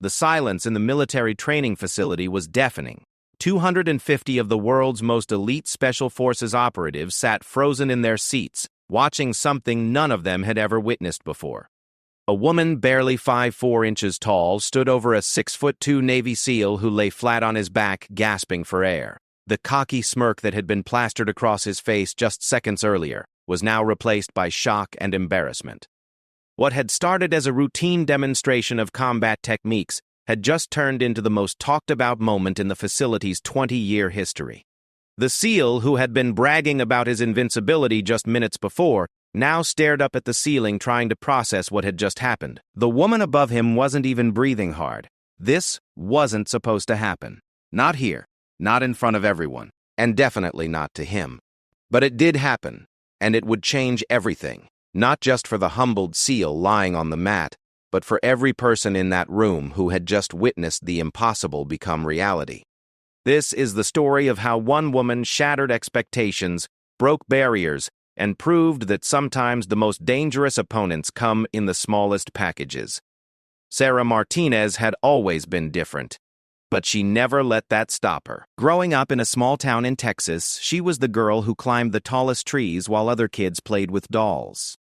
The silence in the military training facility was deafening. 250 of the world's most elite Special Forces operatives sat frozen in their seats, watching something none of them had ever witnessed before. A woman barely 5'4" inches tall stood over a 6'2" Navy SEAL who lay flat on his back, gasping for air. The cocky smirk that had been plastered across his face just seconds earlier was now replaced by shock and embarrassment. What had started as a routine demonstration of combat techniques had just turned into the most talked-about moment in the facility's 20-year history. The SEAL, who had been bragging about his invincibility just minutes before, now stared up at the ceiling trying to process what had just happened. The woman above him wasn't even breathing hard. This wasn't supposed to happen. Not here, not in front of everyone, and definitely not to him. But it did happen, and it would change everything, not just for the humbled SEAL lying on the mat, but for every person in that room who had just witnessed the impossible become reality. This is the story of how one woman shattered expectations, broke barriers, and proved that sometimes the most dangerous opponents come in the smallest packages. Sara Martinez had always been different, but she never let that stop her. Growing up in a small town in Texas, she was the girl who climbed the tallest trees while other kids played with dolls.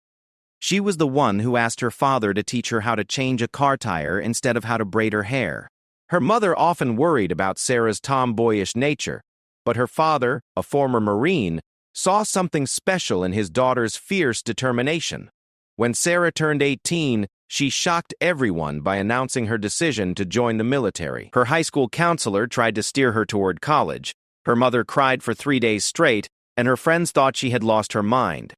She was the one who asked her father to teach her how to change a car tire instead of how to braid her hair. Her mother often worried about Sara's tomboyish nature, but her father, a former Marine, saw something special in his daughter's fierce determination. When Sara turned 18, she shocked everyone by announcing her decision to join the military. Her high school counselor tried to steer her toward college. Her mother cried for 3 days straight, and her friends thought she had lost her mind.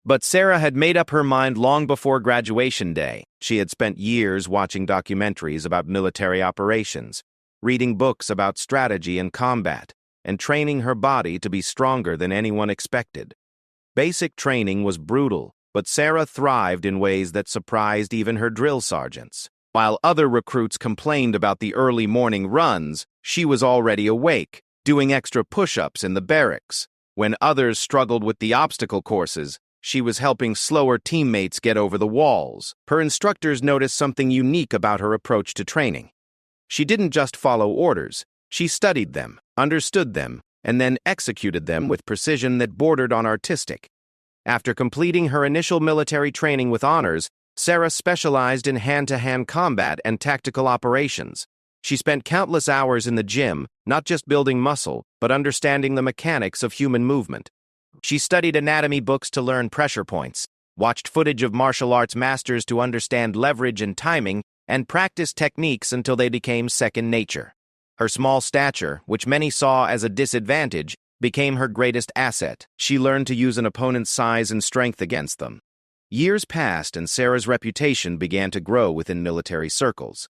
But Sara had made up her mind long before graduation day. She had spent years watching documentaries about military operations, reading books about strategy and combat, and training her body to be stronger than anyone expected. Basic training was brutal, but Sara thrived in ways that surprised even her drill sergeants. While other recruits complained about the early morning runs, she was already awake, doing extra push-ups in the barracks. When others struggled with the obstacle courses, she was helping slower teammates get over the walls. Her instructors noticed something unique about her approach to training. She didn't just follow orders. She studied them, understood them, and then executed them with precision that bordered on artistic. After completing her initial military training with honors, Sara specialized in hand-to-hand combat and tactical operations. She spent countless hours in the gym, not just building muscle, but understanding the mechanics of human movement. She studied anatomy books to learn pressure points, watched footage of martial arts masters to understand leverage and timing, and practiced techniques until they became second nature. Her small stature, which many saw as a disadvantage, became her greatest asset. She learned to use an opponent's size and strength against them. Years passed, and Sara's reputation began to grow within military circles.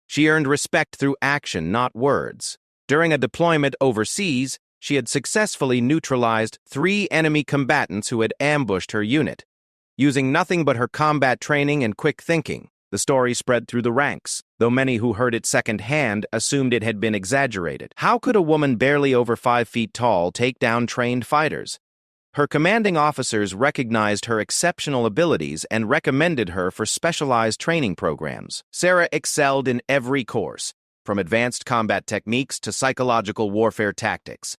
She earned respect through action, not words. During a deployment overseas, she had successfully neutralized 3 enemy combatants who had ambushed her unit. Using nothing but her combat training and quick thinking, the story spread through the ranks, though many who heard it secondhand assumed it had been exaggerated. How could a woman barely over 5 feet tall take down trained fighters? Her commanding officers recognized her exceptional abilities and recommended her for specialized training programs. Sara excelled in every course, from advanced combat techniques to psychological warfare tactics.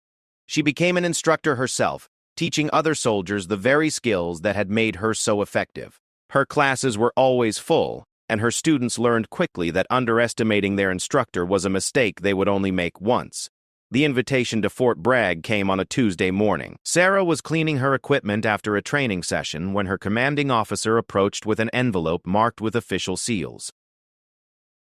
She became an instructor herself, teaching other soldiers the very skills that had made her so effective. Her classes were always full, and her students learned quickly that underestimating their instructor was a mistake they would only make once. The invitation to Fort Bragg came on a Tuesday morning. Sara was cleaning her equipment after a training session when her commanding officer approached with an envelope marked with official seals.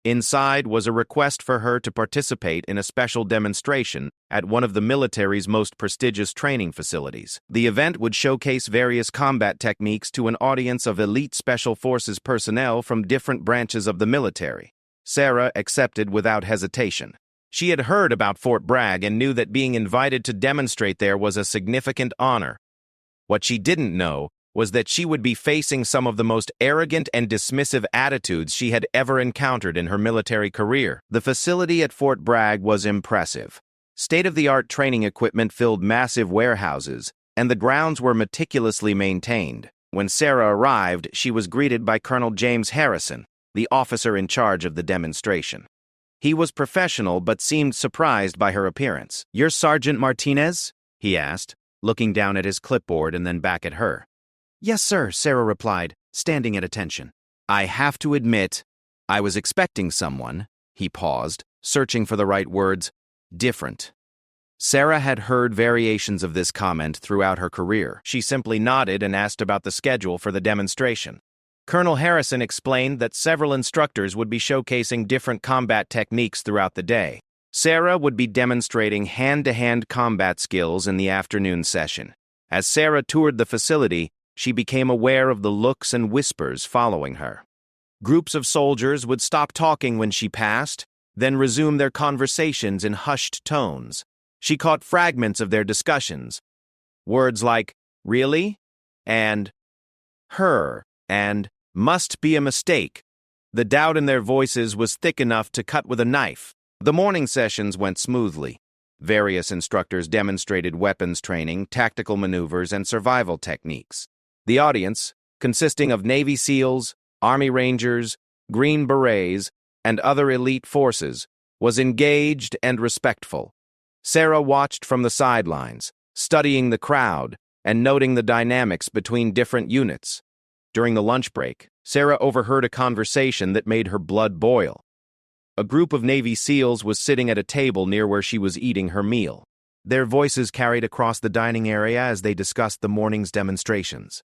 Inside was a request for her to participate in a special demonstration at one of the military's most prestigious training facilities. The event would showcase various combat techniques to an audience of elite Special Forces personnel from different branches of the military. Sara accepted without hesitation. She had heard about Fort Bragg and knew that being invited to demonstrate there was a significant honor. What she didn't know was that she would be facing some of the most arrogant and dismissive attitudes she had ever encountered in her military career. The facility at Fort Bragg was impressive. State-of-the-art training equipment filled massive warehouses, and the grounds were meticulously maintained. When Sara arrived, she was greeted by Colonel James Harrison, the officer in charge of the demonstration. He was professional but seemed surprised by her appearance. "You're Sergeant Martinez?" he asked, looking down at his clipboard and then back at her. "Yes, sir," Sarah replied, standing at attention. "I have to admit, I was expecting someone," he paused, searching for the right words, "different." Sarah had heard variations of this comment throughout her career. She simply nodded and asked about the schedule for the demonstration. Colonel Harrison explained that several instructors would be showcasing different combat techniques throughout the day. Sarah would be demonstrating hand-to-hand combat skills in the afternoon session. As Sarah toured the facility, she became aware of the looks and whispers following her. Groups of soldiers would stop talking when she passed, then resume their conversations in hushed tones. She caught fragments of their discussions. Words like, "really?" and "her," and "must be a mistake." The doubt in their voices was thick enough to cut with a knife. The morning sessions went smoothly. Various instructors demonstrated weapons training, tactical maneuvers, and survival techniques. The audience, consisting of Navy SEALs, Army Rangers, Green Berets, and other elite forces, was engaged and respectful. Sarah watched from the sidelines, studying the crowd and noting the dynamics between different units. During the lunch break, Sarah overheard a conversation that made her blood boil. A group of Navy SEALs was sitting at a table near where she was eating her meal. Their voices carried across the dining area as they discussed the morning's demonstrations.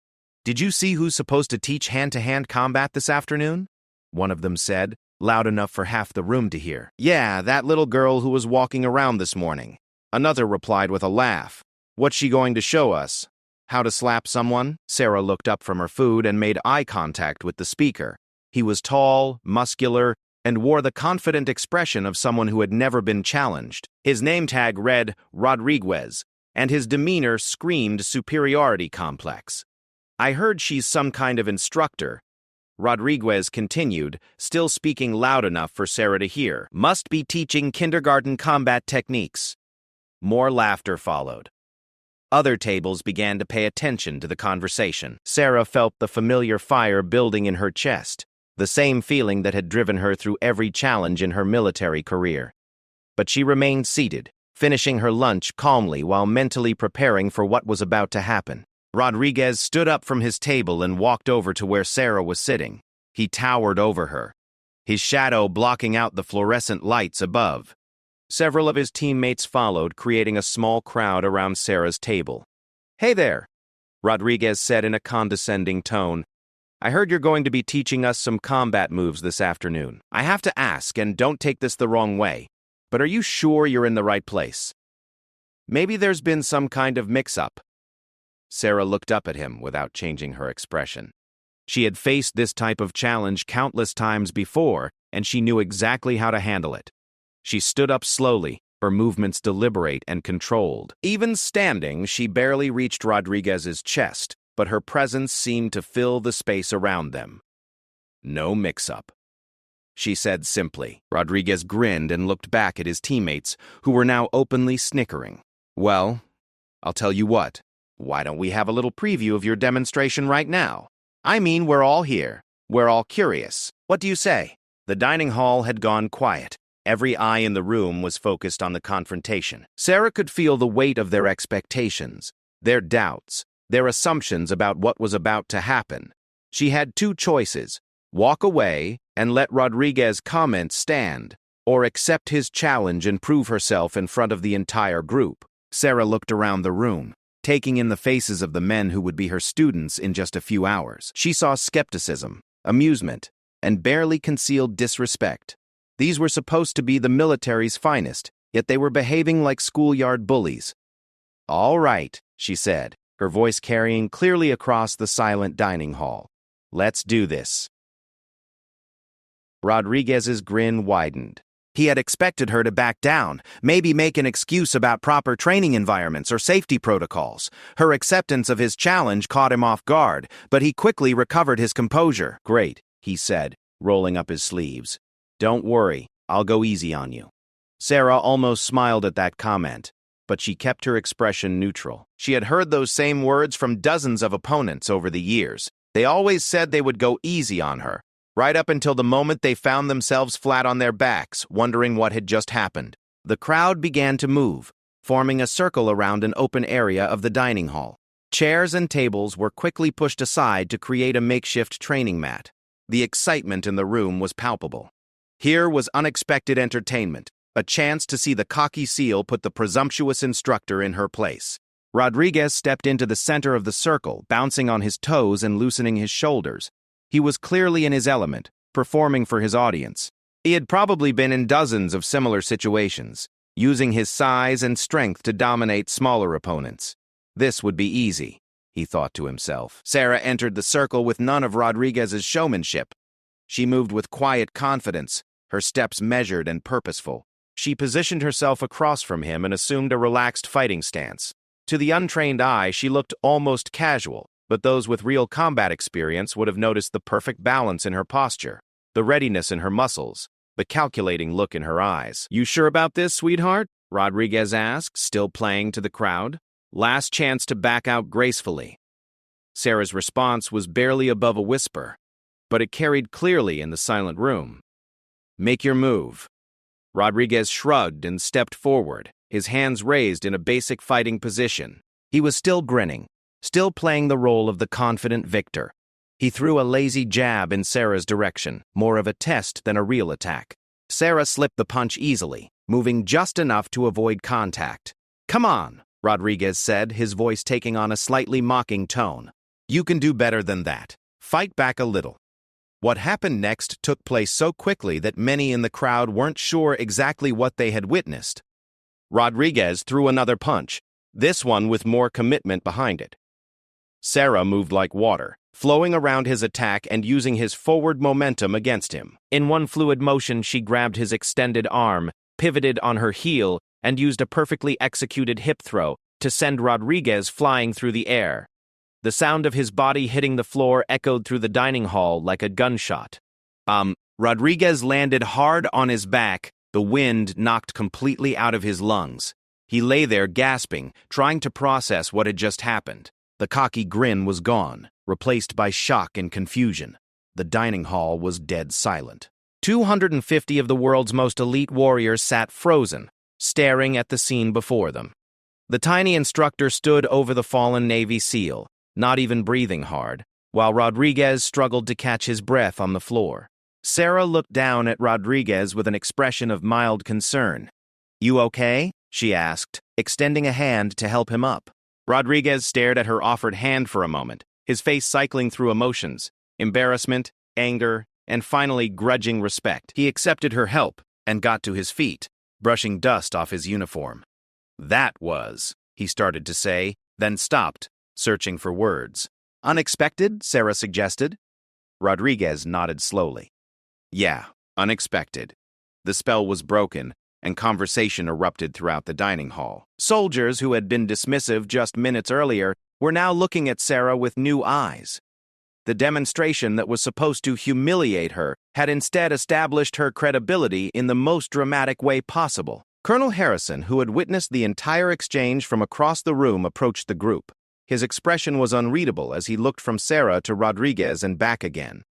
"Did you see who's supposed to teach hand-to-hand combat this afternoon?" one of them said, loud enough for half the room to hear. "Yeah, that little girl who was walking around this morning." Another replied with a laugh. "What's she going to show us? How to slap someone?" Sarah looked up from her food and made eye contact with the speaker. He was tall, muscular, and wore the confident expression of someone who had never been challenged. His name tag read Rodriguez, and his demeanor screamed superiority complex. "I heard she's some kind of instructor," Rodriguez continued, still speaking loud enough for Sarah to hear. "Must be teaching kindergarten combat techniques." More laughter followed. Other tables began to pay attention to the conversation. Sarah felt the familiar fire building in her chest, the same feeling that had driven her through every challenge in her military career. But she remained seated, finishing her lunch calmly while mentally preparing for what was about to happen. Rodriguez stood up from his table and walked over to where Sarah was sitting. He towered over her, his shadow blocking out the fluorescent lights above. Several of his teammates followed, creating a small crowd around Sarah's table. "Hey there," Rodriguez said in a condescending tone. "I heard you're going to be teaching us some combat moves this afternoon. I have to ask, and don't take this the wrong way, but are you sure you're in the right place? Maybe there's been some kind of mix-up." Sarah looked up at him without changing her expression. She had faced this type of challenge countless times before, and she knew exactly how to handle it. She stood up slowly, her movements deliberate and controlled. Even standing, she barely reached Rodriguez's chest, but her presence seemed to fill the space around them. "No mix-up," she said simply. Rodriguez grinned and looked back at his teammates, who were now openly snickering. "Well, I'll tell you what. Why don't we have a little preview of your demonstration right now? I mean, we're all here. We're all curious. What do you say?" The dining hall had gone quiet. Every eye in the room was focused on the confrontation. Sarah could feel the weight of their expectations, their doubts, their assumptions about what was about to happen. She had two choices: walk away and let Rodriguez's comments stand, or accept his challenge and prove herself in front of the entire group. Sarah looked around the room, taking in the faces of the men who would be her students in just a few hours. She saw skepticism, amusement, and barely concealed disrespect. These were supposed to be the military's finest, yet they were behaving like schoolyard bullies. "All right," she said, her voice carrying clearly across the silent dining hall. "Let's do this." Rodriguez's grin widened. He had expected her to back down, maybe make an excuse about proper training environments or safety protocols. Her acceptance of his challenge caught him off guard, but he quickly recovered his composure. "Great," he said, rolling up his sleeves. "Don't worry, I'll go easy on you." Sarah almost smiled at that comment, but she kept her expression neutral. She had heard those same words from dozens of opponents over the years. They always said they would go easy on her. right up until the moment they found themselves flat on their backs, wondering what had just happened. The crowd began to move, forming a circle around an open area of the dining hall. Chairs and tables were quickly pushed aside to create a makeshift training mat. The excitement in the room was palpable. Here was unexpected entertainment, a chance to see the cocky seal put the presumptuous instructor in her place. Rodriguez stepped into the center of the circle, bouncing on his toes and loosening his shoulders. He was clearly in his element, performing for his audience. He had probably been in dozens of similar situations, using his size and strength to dominate smaller opponents. This would be easy, he thought to himself. Sarah entered the circle with none of Rodriguez's showmanship. She moved with quiet confidence, her steps measured and purposeful. She positioned herself across from him and assumed a relaxed fighting stance. To the untrained eye, she looked almost casual, but those with real combat experience would have noticed the perfect balance in her posture, the readiness in her muscles, the calculating look in her eyes. "You sure about this, sweetheart?" Rodriguez asked, still playing to the crowd. "Last chance to back out gracefully." Sarah's response was barely above a whisper, but it carried clearly in the silent room. "Make your move." Rodriguez shrugged and stepped forward, his hands raised in a basic fighting position. He was still grinning, still playing the role of the confident victor. He threw a lazy jab in Sarah's direction, more of a test than a real attack. Sarah slipped the punch easily, moving just enough to avoid contact. "Come on," Rodriguez said, his voice taking on a slightly mocking tone. "You can do better than that. Fight back a little." What happened next took place so quickly that many in the crowd weren't sure exactly what they had witnessed. Rodriguez threw another punch, this one with more commitment behind it. Sarah moved like water, flowing around his attack and using his forward momentum against him. In one fluid motion, she grabbed his extended arm, pivoted on her heel, and used a perfectly executed hip throw to send Rodriguez flying through the air. The sound of his body hitting the floor echoed through the dining hall like a gunshot. Rodriguez landed hard on his back, the wind knocked completely out of his lungs. He lay there gasping, trying to process what had just happened. The cocky grin was gone, replaced by shock and confusion. The dining hall was dead silent. 250 of the world's most elite warriors sat frozen, staring at the scene before them. The tiny instructor stood over the fallen Navy SEAL, not even breathing hard, while Rodriguez struggled to catch his breath on the floor. Sarah looked down at Rodriguez with an expression of mild concern. "You okay?" she asked, extending a hand to help him up. Rodriguez stared at her offered hand for a moment, his face cycling through emotions, embarrassment, anger, and finally grudging respect. He accepted her help and got to his feet, brushing dust off his uniform. "That was," he started to say, then stopped, searching for words. "Unexpected?" Sarah suggested. Rodriguez nodded slowly. "Yeah, unexpected." The spell was broken, and conversation erupted throughout the dining hall. Soldiers who had been dismissive just minutes earlier were now looking at Sarah with new eyes. The demonstration that was supposed to humiliate her had instead established her credibility in the most dramatic way possible. Colonel Harrison, who had witnessed the entire exchange from across the room, approached the group. His expression was unreadable as he looked from Sarah to Rodriguez and back again.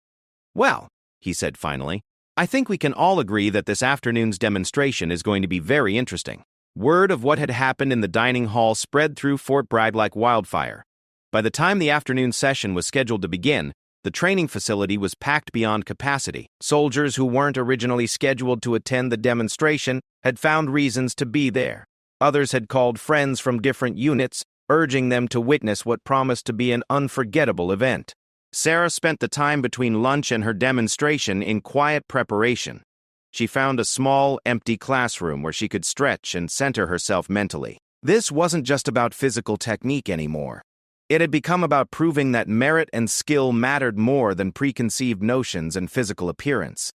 "Well," he said finally, "I think we can all agree that this afternoon's demonstration is going to be very interesting." Word of what had happened in the dining hall spread through Fort Bragg like wildfire. By the time the afternoon session was scheduled to begin, the training facility was packed beyond capacity. Soldiers who weren't originally scheduled to attend the demonstration had found reasons to be there. Others had called friends from different units, urging them to witness what promised to be an unforgettable event. Sarah spent the time between lunch and her demonstration in quiet preparation. She found a small, empty classroom where she could stretch and center herself mentally. This wasn't just about physical technique anymore. It had become about proving that merit and skill mattered more than preconceived notions and physical appearance.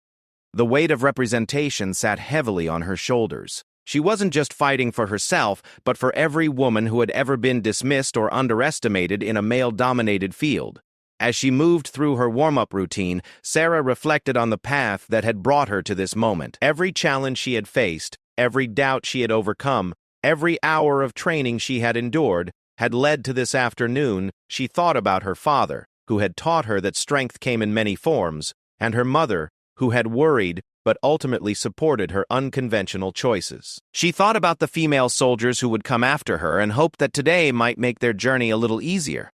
The weight of representation sat heavily on her shoulders. She wasn't just fighting for herself, but for every woman who had ever been dismissed or underestimated in a male-dominated field. As she moved through her warm-up routine, Sarah reflected on the path that had brought her to this moment. Every challenge she had faced, every doubt she had overcome, every hour of training she had endured, had led to this afternoon. She thought about her father, who had taught her that strength came in many forms, and her mother, who had worried but ultimately supported her unconventional choices. She thought about the female soldiers who would come after her and hoped that today might make their journey a little easier.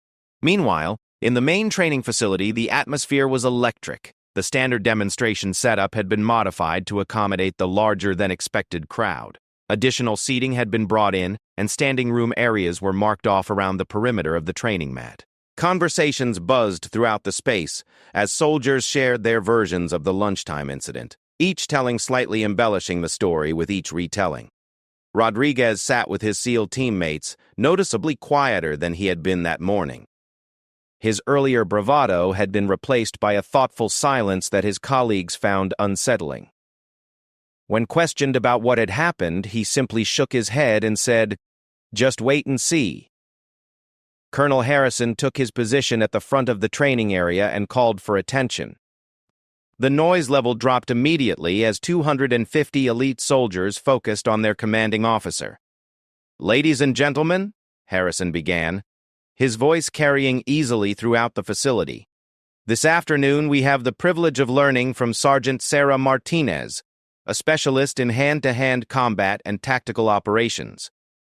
Meanwhile, in the main training facility, the atmosphere was electric. The standard demonstration setup had been modified to accommodate the larger-than-expected crowd. Additional seating had been brought in, and standing room areas were marked off around the perimeter of the training mat. Conversations buzzed throughout the space as soldiers shared their versions of the lunchtime incident, each telling slightly embellishing the story with each retelling. Rodriguez sat with his SEAL teammates, noticeably quieter than he had been that morning. His earlier bravado had been replaced by a thoughtful silence that his colleagues found unsettling. When questioned about what had happened, he simply shook his head and said, "Just wait and see." Colonel Harrison took his position at the front of the training area and called for attention. The noise level dropped immediately as 250 elite soldiers focused on their commanding officer. "Ladies and gentlemen," Harrison began, his voice carrying easily throughout the facility. "This afternoon we have the privilege of learning from Sergeant Sarah Martinez, a specialist in hand-to-hand combat and tactical operations.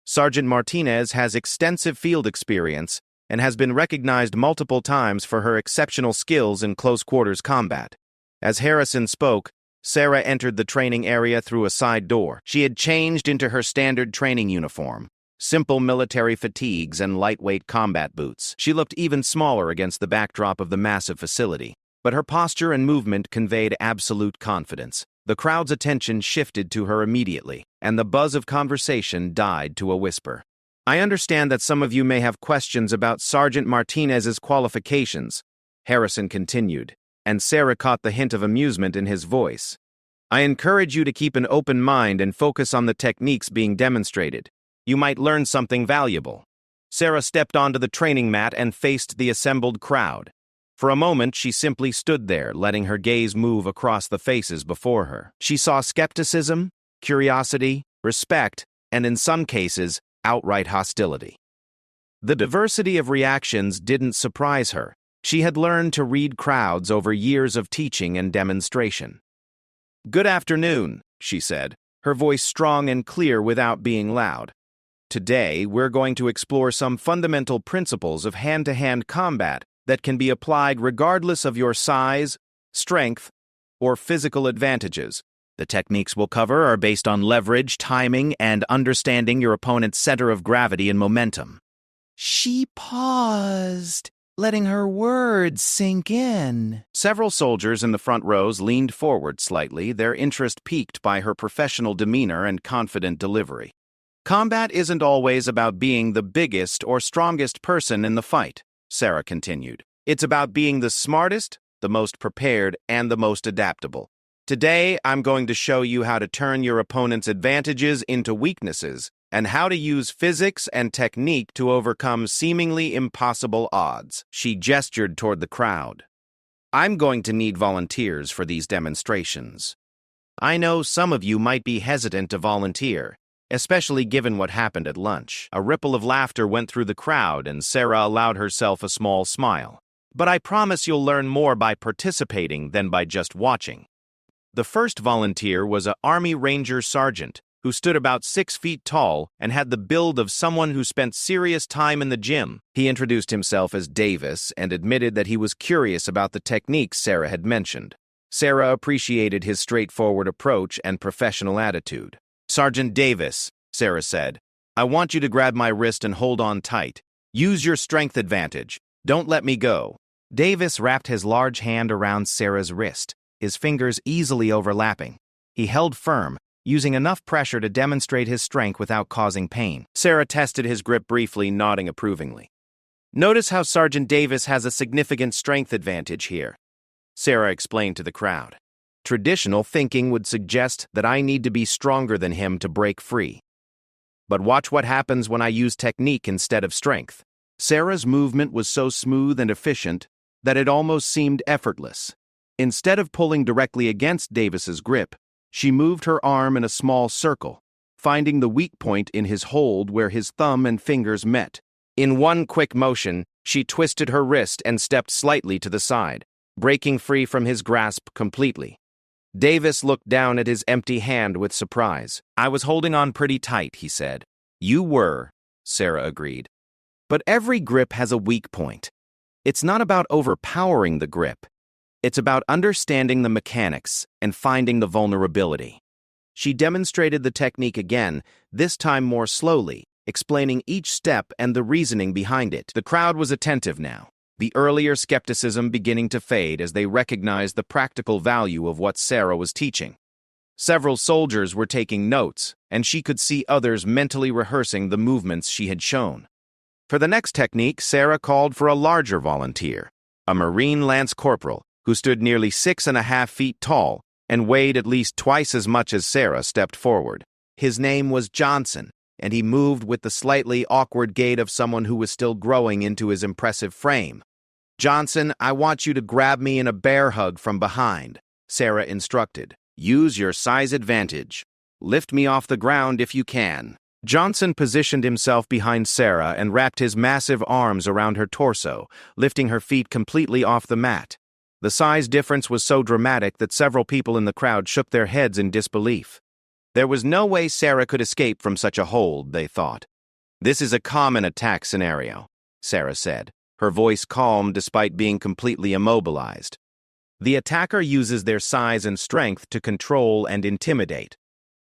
Sergeant Martinez has extensive field experience and has been recognized multiple times for her exceptional skills in close-quarters combat." As Harrison spoke, Sarah entered the training area through a side door. She had changed into her standard training uniform, simple military fatigues and lightweight combat boots. She looked even smaller against the backdrop of the massive facility, but her posture and movement conveyed absolute confidence. The crowd's attention shifted to her immediately, and the buzz of conversation died to a whisper. "I understand that some of you may have questions about Sergeant Martinez's qualifications," Harrison continued, and Sarah caught the hint of amusement in his voice. "I encourage you to keep an open mind and focus on the techniques being demonstrated. You might learn something valuable." Sarah stepped onto the training mat and faced the assembled crowd. For a moment, she simply stood there, letting her gaze move across the faces before her. She saw skepticism, curiosity, respect, and in some cases, outright hostility. The diversity of reactions didn't surprise her. She had learned to read crowds over years of teaching and demonstration. "Good afternoon," she said, her voice strong and clear without being loud. "Today, we're going to explore some fundamental principles of hand-to-hand combat that can be applied regardless of your size, strength, or physical advantages. The techniques we'll cover are based on leverage, timing, and understanding your opponent's center of gravity and momentum." She paused, letting her words sink in. Several soldiers in the front rows leaned forward slightly, their interest piqued by her professional demeanor and confident delivery. "Combat isn't always about being the biggest or strongest person in the fight," Sarah continued. "It's about being the smartest, the most prepared, and the most adaptable. Today, I'm going to show you how to turn your opponent's advantages into weaknesses and how to use physics and technique to overcome seemingly impossible odds." She gestured toward the crowd. "I'm going to need volunteers for these demonstrations. I know some of you might be hesitant to volunteer, especially given what happened at lunch." A ripple of laughter went through the crowd, and Sarah allowed herself a small smile. "But I promise you'll learn more by participating than by just watching." The first volunteer was an Army Ranger sergeant who stood about 6 feet tall and had the build of someone who spent serious time in the gym. He introduced himself as Davis and admitted that he was curious about the techniques Sarah had mentioned. Sarah appreciated his straightforward approach and professional attitude. "Sergeant Davis," Sarah said, "I want you to grab my wrist and hold on tight. Use your strength advantage. Don't let me go." Davis wrapped his large hand around Sarah's wrist, his fingers easily overlapping. He held firm, using enough pressure to demonstrate his strength without causing pain. Sarah tested his grip briefly, nodding approvingly. "Notice how Sergeant Davis has a significant strength advantage here," Sarah explained to the crowd. "Traditional thinking would suggest that I need to be stronger than him to break free. But watch what happens when I use technique instead of strength." Sarah's movement was so smooth and efficient that it almost seemed effortless. Instead of pulling directly against Davis's grip, she moved her arm in a small circle, finding the weak point in his hold where his thumb and fingers met. In one quick motion, she twisted her wrist and stepped slightly to the side. breaking free from his grasp completely. Davis looked down at his empty hand with surprise. "I was holding on pretty tight," he said. "You were," Sarah agreed. "But every grip has a weak point. It's not about overpowering the grip. It's about understanding the mechanics and finding the vulnerability." She demonstrated the technique again, this time more slowly, explaining each step and the reasoning behind it. The crowd was attentive now, the earlier skepticism beginning to fade as they recognized the practical value of what Sarah was teaching. Several soldiers were taking notes, and she could see others mentally rehearsing the movements she had shown. For the next technique, Sarah called for a larger volunteer, a Marine Lance Corporal, who stood nearly 6.5 feet tall and weighed at least twice as much as Sarah, stepped forward. His name was Johnson, and he moved with the slightly awkward gait of someone who was still growing into his impressive frame. "Johnson, I want you to grab me in a bear hug from behind," Sarah instructed. "Use your size advantage. Lift me off the ground if you can." Johnson positioned himself behind Sarah and wrapped his massive arms around her torso, lifting her feet completely off the mat. The size difference was so dramatic that several people in the crowd shook their heads in disbelief. There was no way Sarah could escape from such a hold, they thought. "This is a common attack scenario," Sarah said, her voice calm despite being completely immobilized. "The attacker uses their size and strength to control and intimidate.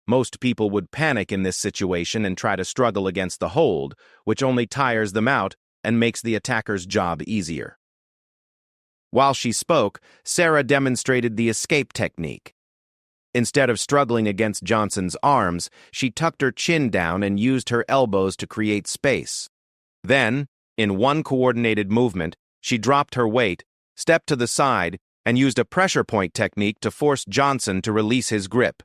Most people would panic in this situation and try to struggle against the hold, which only tires them out and makes the attacker's job easier." While she spoke, Sarah demonstrated the escape technique. Instead of struggling against Johnson's arms, she tucked her chin down and used her elbows to create space. Then, in one coordinated movement, she dropped her weight, stepped to the side, and used a pressure point technique to force Johnson to release his grip.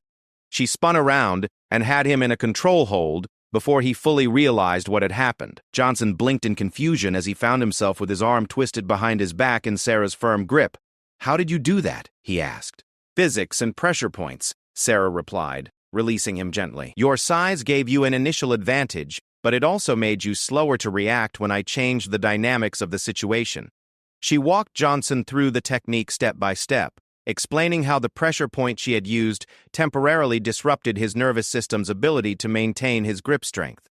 She spun around and had him in a control hold before he fully realized what had happened. Johnson blinked in confusion as he found himself with his arm twisted behind his back in Sarah's firm grip. "How did you do that?" he asked. "Physics and pressure points," Sarah replied, releasing him gently. "Your size gave you an initial advantage, but it also made you slower to react when I changed the dynamics of the situation." She walked Johnson through the technique step by step, explaining how the pressure point she had used temporarily disrupted his nervous system's ability to maintain his grip strength.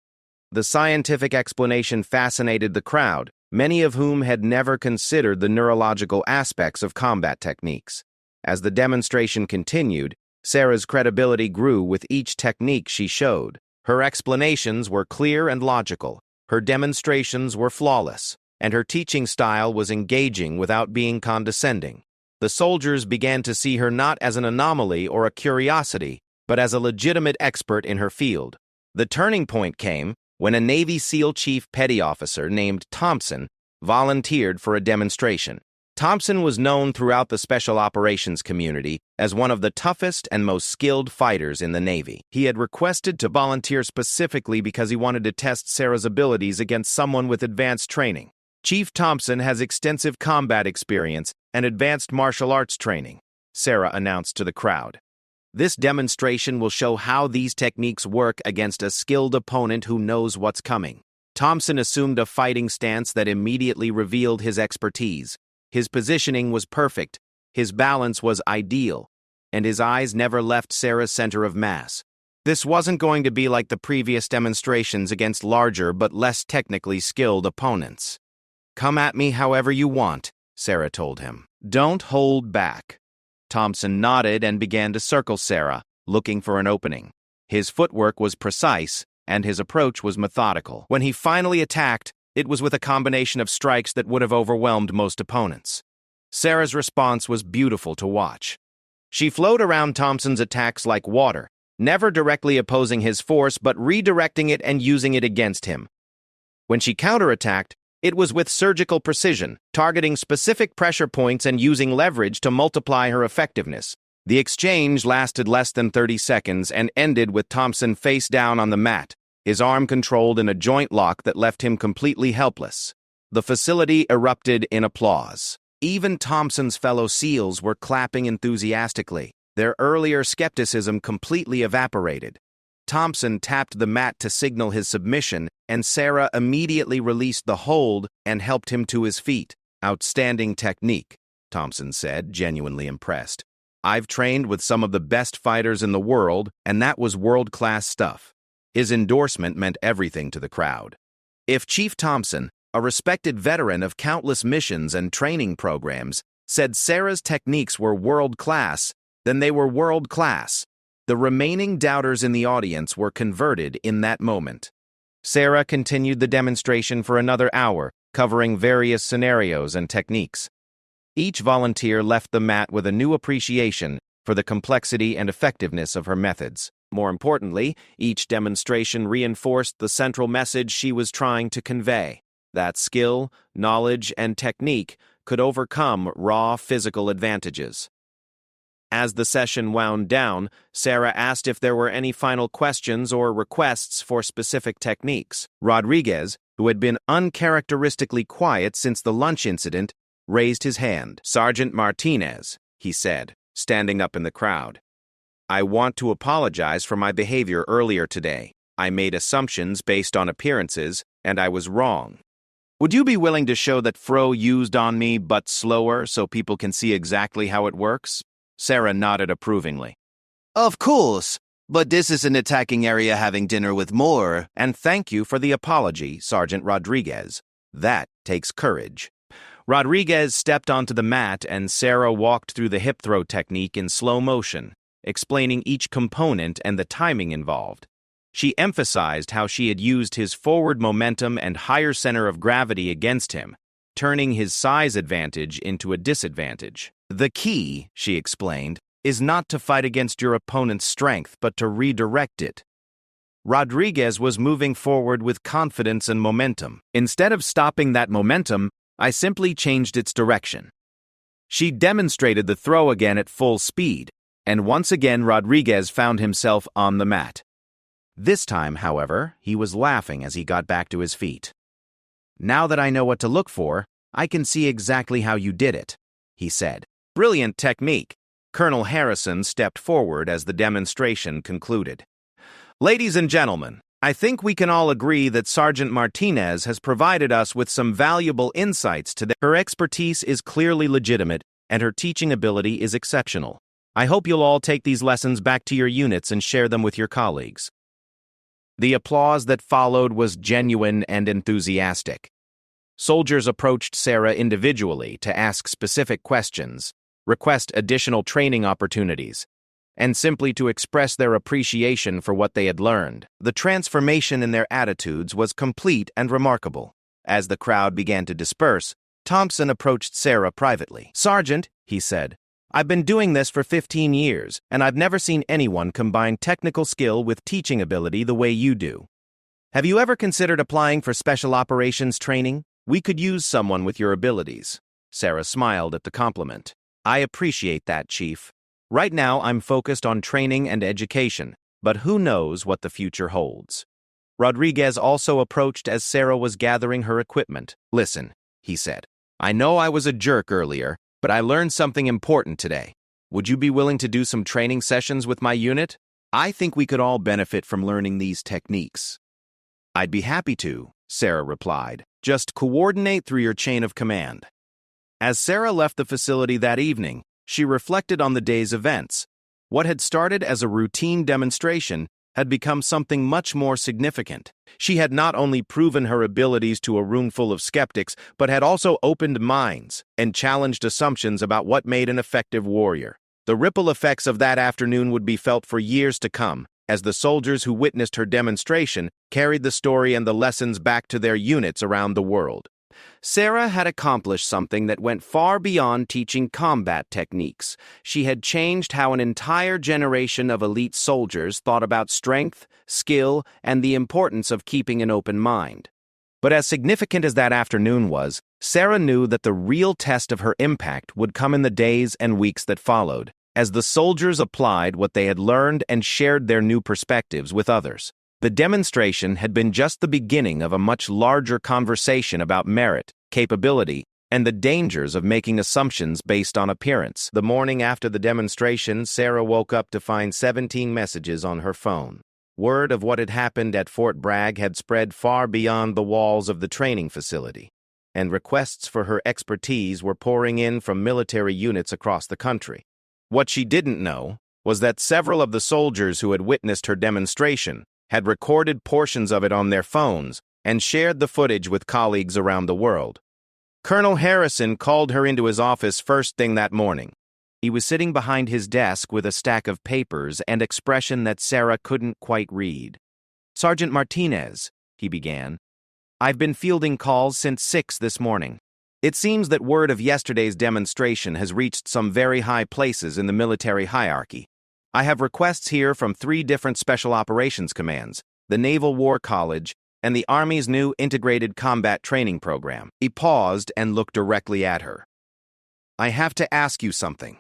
The scientific explanation fascinated the crowd, many of whom had never considered the neurological aspects of combat techniques. As the demonstration continued, Sarah's credibility grew with each technique she showed. Her explanations were clear and logical, her demonstrations were flawless, and her teaching style was engaging without being condescending. The soldiers began to see her not as an anomaly or a curiosity, but as a legitimate expert in her field. The turning point came when a Navy SEAL Chief Petty Officer named Thompson volunteered for a demonstration. Thompson was known throughout the Special Operations community as one of the toughest and most skilled fighters in the Navy. He had requested to volunteer specifically because he wanted to test Sarah's abilities against someone with advanced training. Chief Thompson has extensive combat experience and advanced martial arts training, Sarah announced to the crowd. This demonstration will show how these techniques work against a skilled opponent who knows what's coming. Thompson assumed a fighting stance that immediately revealed his expertise. His positioning was perfect, his balance was ideal, and his eyes never left Sarah's center of mass. This wasn't going to be like the previous demonstrations against larger but less technically skilled opponents. "Come at me however you want," Sarah told him. "Don't hold back." Thompson nodded and began to circle Sarah, looking for an opening. His footwork was precise, and his approach was methodical. When he finally attacked, it was with a combination of strikes that would have overwhelmed most opponents. Sarah's response was beautiful to watch. She flowed around Thompson's attacks like water, never directly opposing his force but redirecting it and using it against him. When she counterattacked, it was with surgical precision, targeting specific pressure points and using leverage to multiply her effectiveness. The exchange lasted less than 30 seconds and ended with Thompson face down on the mat, his arm controlled in a joint lock that left him completely helpless. The facility erupted in applause. Even Thompson's fellow SEALs were clapping enthusiastically. Their earlier skepticism completely evaporated. Thompson tapped the mat to signal his submission, and Sarah immediately released the hold and helped him to his feet. Outstanding technique, Thompson said, genuinely impressed. "I've trained with some of the best fighters in the world, and that was world-class stuff." His endorsement meant everything to the crowd. If Chief Thompson, a respected veteran of countless missions and training programs, said Sarah's techniques were world-class, then they were world-class. The remaining doubters in the audience were converted in that moment. Sarah continued the demonstration for another hour, covering various scenarios and techniques. Each volunteer left the mat with a new appreciation for the complexity and effectiveness of her methods. More importantly, each demonstration reinforced the central message she was trying to convey: that skill, knowledge, and technique could overcome raw physical advantages. As the session wound down, Sarah asked if there were any final questions or requests for specific techniques. Rodriguez, who had been uncharacteristically quiet since the lunch incident, raised his hand. "Sergeant Martinez," he said, standing up in the crowd, "I want to apologize for my behavior earlier today. I made assumptions based on appearances, and I was wrong. Would you be willing to show that Fro used on me, but slower, so people can see exactly how it works?" Sarah nodded approvingly. "Of course, but this is an attacking area having dinner with more." "And thank you for the apology, Sergeant Rodriguez. That takes courage." Rodriguez stepped onto the mat and Sarah walked through the hip throw technique in slow motion, explaining each component and the timing involved. She emphasized how she had used his forward momentum and higher center of gravity against him, turning his size advantage into a disadvantage. "The key," she explained, "is not to fight against your opponent's strength, but to redirect it." Rodriguez was moving forward with confidence and momentum. Instead of stopping that momentum, I simply changed its direction. She demonstrated the throw again at full speed, and once again Rodriguez found himself on the mat. This time, however, he was laughing as he got back to his feet. "Now that I know what to look for, I can see exactly how you did it," he said. "Brilliant technique." Colonel Harrison stepped forward as the demonstration concluded. "Ladies and gentlemen, I think we can all agree that Sergeant Martinez has provided us with some valuable insights to her expertise is clearly legitimate, and her teaching ability is exceptional. I hope you'll all take these lessons back to your units and share them with your colleagues." The applause that followed was genuine and enthusiastic. Soldiers approached Sarah individually to ask specific questions, request additional training opportunities, and simply to express their appreciation for what they had learned. The transformation in their attitudes was complete and remarkable. As the crowd began to disperse, Thompson approached Sarah privately. "Sergeant," he said, "I've been doing this for 15 years, and I've never seen anyone combine technical skill with teaching ability the way you do. Have you ever considered applying for special operations training? We could use someone with your abilities." Sarah smiled at the compliment. "I appreciate that, Chief. Right now, I'm focused on training and education, but who knows what the future holds." Rodriguez also approached as Sarah was gathering her equipment. "Listen," he said, "I know I was a jerk earlier, but I learned something important today. Would you be willing to do some training sessions with my unit? I think we could all benefit from learning these techniques." "I'd be happy to," Sarah replied. "Just coordinate through your chain of command." As Sarah left the facility that evening, she reflected on the day's events. What had started as a routine demonstration had become something much more significant. She had not only proven her abilities to a room full of skeptics, but had also opened minds and challenged assumptions about what made an effective warrior. The ripple effects of that afternoon would be felt for years to come, as the soldiers who witnessed her demonstration carried the story and the lessons back to their units around the world. Sarah had accomplished something that went far beyond teaching combat techniques. She had changed how an entire generation of elite soldiers thought about strength, skill, and the importance of keeping an open mind. But as significant as that afternoon was, Sarah knew that the real test of her impact would come in the days and weeks that followed, as the soldiers applied what they had learned and shared their new perspectives with others. The demonstration had been just the beginning of a much larger conversation about merit, capability, and the dangers of making assumptions based on appearance. The morning after the demonstration, Sarah woke up to find 17 messages on her phone. Word of what had happened at Fort Bragg had spread far beyond the walls of the training facility. and requests for her expertise were pouring in from military units across the country. What she didn't know was that several of the soldiers who had witnessed her demonstration had recorded portions of it on their phones and shared the footage with colleagues around the world. Colonel Harrison called her into his office first thing that morning. He was sitting behind his desk with a stack of papers and expression that Sarah couldn't quite read. "Sergeant Martinez," he began, "I've been fielding calls since 6 this morning. It seems that word of yesterday's demonstration has reached some very high places in the military hierarchy. I have requests here from 3 different Special Operations Commands, the Naval War College, and the Army's new Integrated Combat Training Program." He paused and looked directly at her. "I have to ask you something,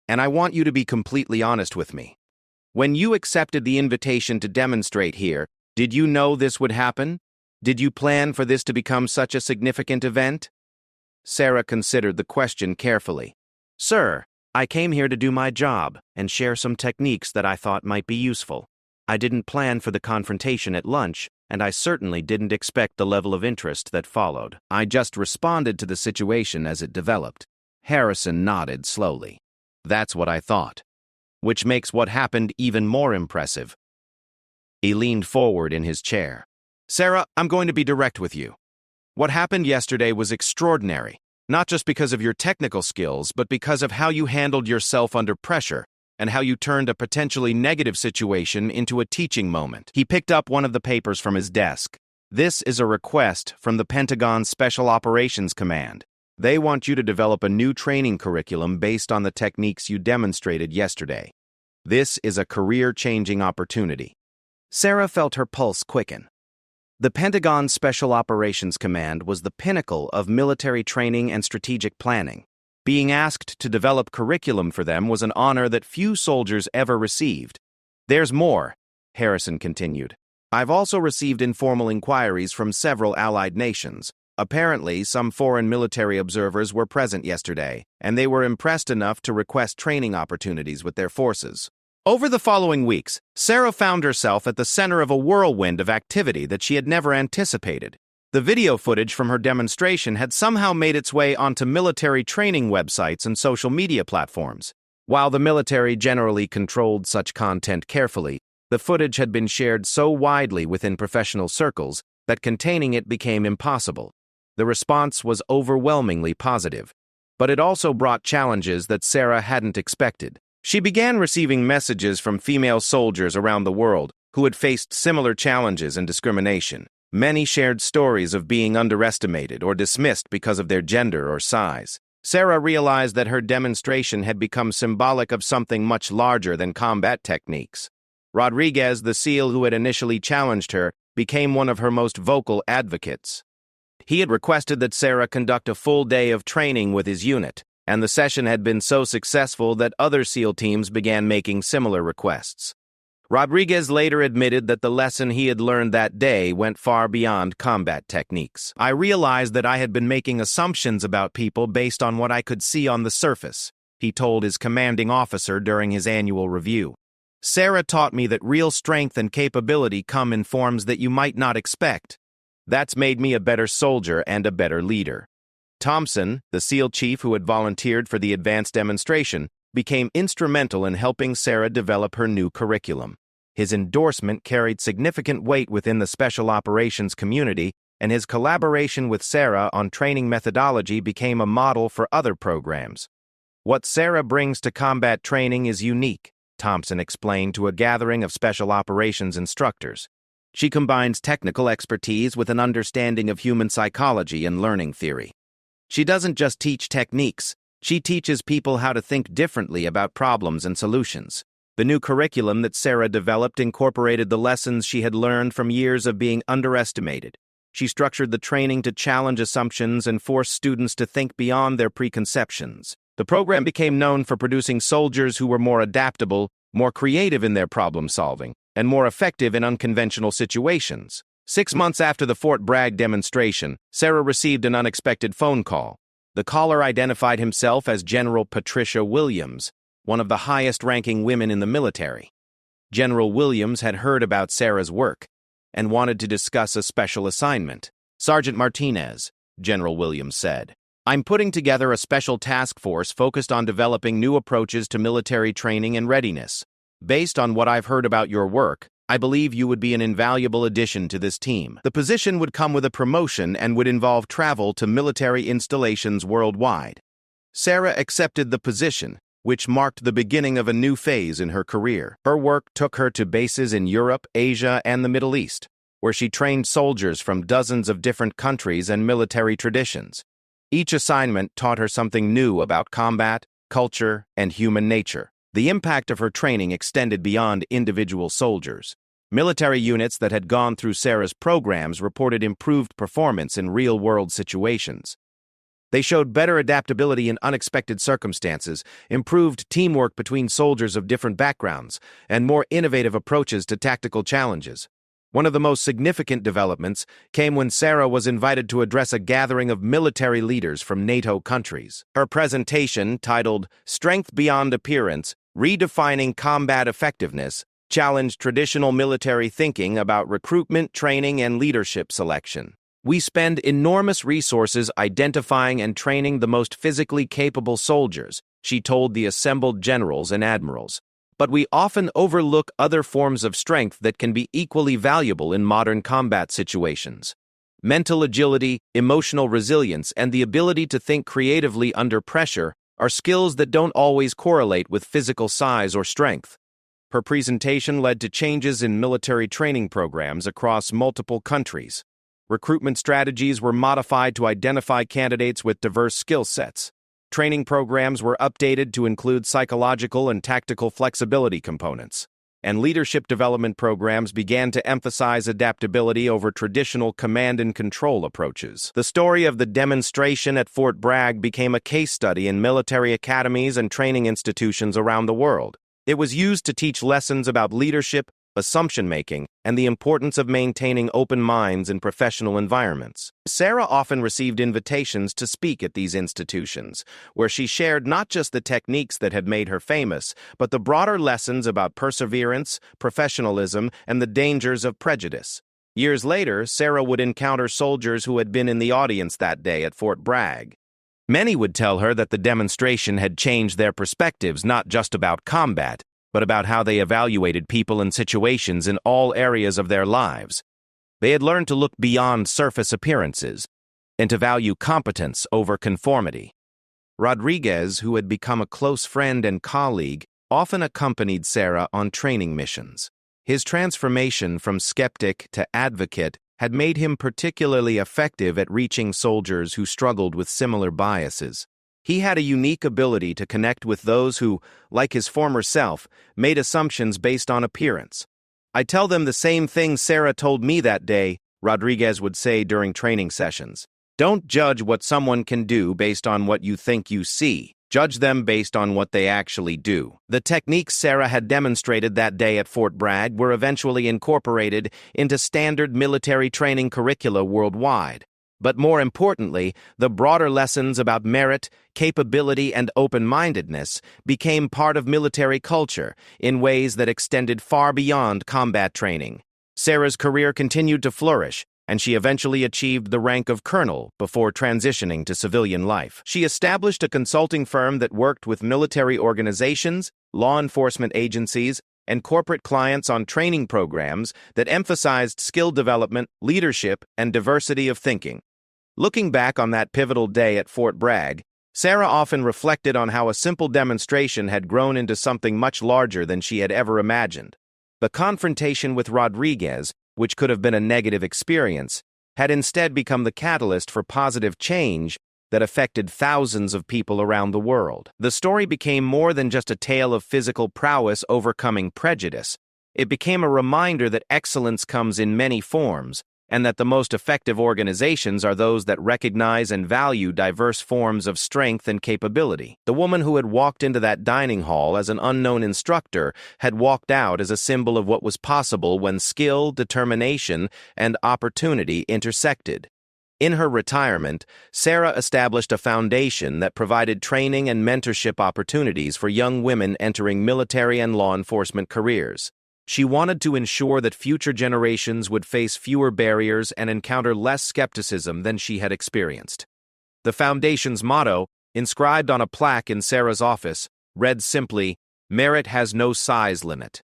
and I want you to be completely honest with me. When you accepted the invitation to demonstrate here, did you know this would happen? Did you plan for this to become such a significant event?" Sarah considered the question carefully. "Sir, I came here to do my job and share some techniques that I thought might be useful. I didn't plan for the confrontation at lunch, and I certainly didn't expect the level of interest that followed. I just responded to the situation as it developed." Harrison nodded slowly. "That's what I thought. Which makes what happened even more impressive." He leaned forward in his chair. "Sarah, I'm going to be direct with you. What happened yesterday was extraordinary, not just because of your technical skills, but because of how you handled yourself under pressure and how you turned a potentially negative situation into a teaching moment." He picked up one of the papers from his desk. "This is a request from the Pentagon Special Operations Command. They want you to develop a new training curriculum based on the techniques you demonstrated yesterday. This is a career-changing opportunity." Sarah felt her pulse quicken. The Pentagon Special Operations Command was the pinnacle of military training and strategic planning. Being asked to develop curriculum for them was an honor that few soldiers ever received. "There's more," Harrison continued. "I've also received informal inquiries from several allied nations. Apparently, some foreign military observers were present yesterday, and they were impressed enough to request training opportunities with their forces." Over the following weeks, Sarah found herself at the center of a whirlwind of activity that she had never anticipated. The video footage from her demonstration had somehow made its way onto military training websites and social media platforms. While the military generally controlled such content carefully, the footage had been shared so widely within professional circles that containing it became impossible. The response was overwhelmingly positive, but it also brought challenges that Sarah hadn't expected. She began receiving messages from female soldiers around the world who had faced similar challenges and discrimination. Many shared stories of being underestimated or dismissed because of their gender or size. Sarah realized that her demonstration had become symbolic of something much larger than combat techniques. Rodriguez, the SEAL who had initially challenged her, became one of her most vocal advocates. He had requested that Sarah conduct a full day of training with his unit, and the session had been so successful that other SEAL teams began making similar requests. Rodriguez later admitted that the lesson he had learned that day went far beyond combat techniques. "I realized that I had been making assumptions about people based on what I could see on the surface," he told his commanding officer during his annual review. "Sarah taught me that real strength and capability come in forms that you might not expect. That's made me a better soldier and a better leader." Thompson, the SEAL chief who had volunteered for the advanced demonstration, became instrumental in helping Sarah develop her new curriculum. His endorsement carried significant weight within the special operations community, and his collaboration with Sarah on training methodology became a model for other programs. "What Sarah brings to combat training is unique," Thompson explained to a gathering of special operations instructors. "She combines technical expertise with an understanding of human psychology and learning theory. She doesn't just teach techniques, she teaches people how to think differently about problems and solutions." The new curriculum that Sarah developed incorporated the lessons she had learned from years of being underestimated. She structured the training to challenge assumptions and force students to think beyond their preconceptions. The program became known for producing soldiers who were more adaptable, more creative in their problem solving, and more effective in unconventional situations. 6 months after the Fort Bragg demonstration, Sarah received an unexpected phone call. The caller identified himself as General Patricia Williams, one of the highest-ranking women in the military. General Williams had heard about Sarah's work and wanted to discuss a special assignment. "Sergeant Martinez, General Williams said. "I'm putting together a special task force focused on developing new approaches to military training and readiness. Based on what I've heard about your work, I believe you would be an invaluable addition to this team." The position would come with a promotion and would involve travel to military installations worldwide. Sarah accepted the position, which marked the beginning of a new phase in her career. Her work took her to bases in Europe, Asia, and the Middle East, where she trained soldiers from dozens of different countries and military traditions. Each assignment taught her something new about combat, culture, and human nature. The impact of her training extended beyond individual soldiers. Military units that had gone through Sarah's programs reported improved performance in real-world situations. They showed better adaptability in unexpected circumstances, improved teamwork between soldiers of different backgrounds, and more innovative approaches to tactical challenges. One of the most significant developments came when Sarah was invited to address a gathering of military leaders from NATO countries. Her presentation, titled "Strength Beyond Appearance: Redefining Combat Effectiveness," challenged traditional military thinking about recruitment, training, and leadership selection. "We spend enormous resources identifying and training the most physically capable soldiers," she told the assembled generals and admirals. "But we often overlook other forms of strength that can be equally valuable in modern combat situations. Mental agility, emotional resilience, and the ability to think creatively under pressure are skills that don't always correlate with physical size or strength." Her presentation led to changes in military training programs across multiple countries. Recruitment strategies were modified to identify candidates with diverse skill sets. Training programs were updated to include psychological and tactical flexibility components. And leadership development programs began to emphasize adaptability over traditional command and control approaches. The story of the demonstration at Fort Bragg became a case study in military academies and training institutions around the world. It was used to teach lessons about leadership, assumption-making, and the importance of maintaining open minds in professional environments. Sarah often received invitations to speak at these institutions, where she shared not just the techniques that had made her famous, but the broader lessons about perseverance, professionalism, and the dangers of prejudice. Years later, Sarah would encounter soldiers who had been in the audience that day at Fort Bragg. Many would tell her that the demonstration had changed their perspectives not just about combat, but about how they evaluated people and situations in all areas of their lives. They had learned to look beyond surface appearances and to value competence over conformity. Rodriguez, who had become a close friend and colleague, often accompanied Sarah on training missions. His transformation from skeptic to advocate had made him particularly effective at reaching soldiers who struggled with similar biases. He had a unique ability to connect with those who, like his former self, made assumptions based on appearance. "I tell them the same thing Sarah told me that day," Rodriguez would say during training sessions. "Don't judge what someone can do based on what you think you see. Judge them based on what they actually do." The techniques Sarah had demonstrated that day at Fort Bragg were eventually incorporated into standard military training curricula worldwide. But more importantly, the broader lessons about merit, capability, and open-mindedness became part of military culture in ways that extended far beyond combat training. Sarah's career continued to flourish, and she eventually achieved the rank of colonel before transitioning to civilian life. She established a consulting firm that worked with military organizations, law enforcement agencies, and corporate clients on training programs that emphasized skill development, leadership, and diversity of thinking. Looking back on that pivotal day at Fort Bragg, Sarah often reflected on how a simple demonstration had grown into something much larger than she had ever imagined. The confrontation with Rodriguez, which could have been a negative experience, had instead become the catalyst for positive change that affected thousands of people around the world. The story became more than just a tale of physical prowess overcoming prejudice. It became a reminder that excellence comes in many forms, and that the most effective organizations are those that recognize and value diverse forms of strength and capability. The woman who had walked into that dining hall as an unknown instructor had walked out as a symbol of what was possible when skill, determination, and opportunity intersected. In her retirement, Sarah established a foundation that provided training and mentorship opportunities for young women entering military and law enforcement careers. She wanted to ensure that future generations would face fewer barriers and encounter less skepticism than she had experienced. The Foundation's motto, inscribed on a plaque in Sarah's office, read simply, "Merit has no size limit."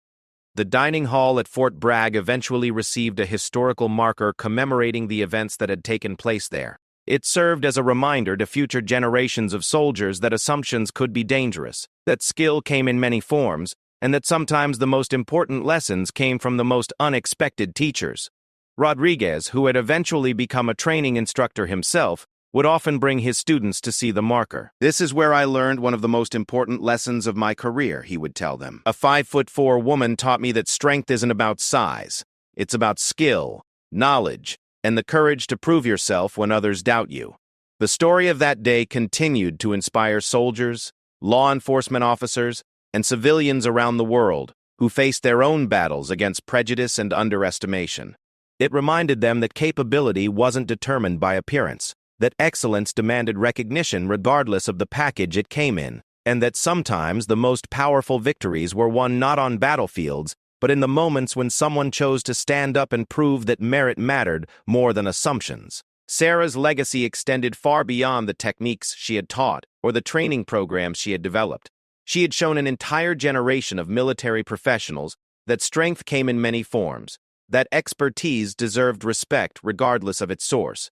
The dining hall at Fort Bragg eventually received a historical marker commemorating the events that had taken place there. It served as a reminder to future generations of soldiers that assumptions could be dangerous, that skill came in many forms, and that sometimes the most important lessons came from the most unexpected teachers. Rodriguez, who had eventually become a training instructor himself, would often bring his students to see the marker. "This is where I learned one of the most important lessons of my career," he would tell them. "A 5'4" woman taught me that strength isn't about size. It's about skill, knowledge, and the courage to prove yourself when others doubt you." The story of that day continued to inspire soldiers, law enforcement officers, and civilians around the world who faced their own battles against prejudice and underestimation. It reminded them that capability wasn't determined by appearance, that excellence demanded recognition regardless of the package it came in, and that sometimes the most powerful victories were won not on battlefields, but in the moments when someone chose to stand up and prove that merit mattered more than assumptions. Sarah's legacy extended far beyond the techniques she had taught or the training programs she had developed. She had shown an entire generation of military professionals that strength came in many forms, that expertise deserved respect regardless of its source,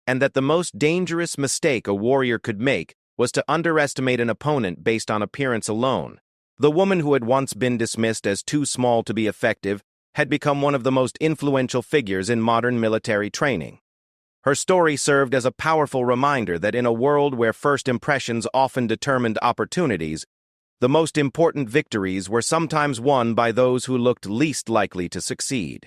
and that the most dangerous mistake a warrior could make was to underestimate an opponent based on appearance alone. The woman who had once been dismissed as too small to be effective had become one of the most influential figures in modern military training. Her story served as a powerful reminder that in a world where first impressions often determined opportunities, the most important victories were sometimes won by those who looked least likely to succeed.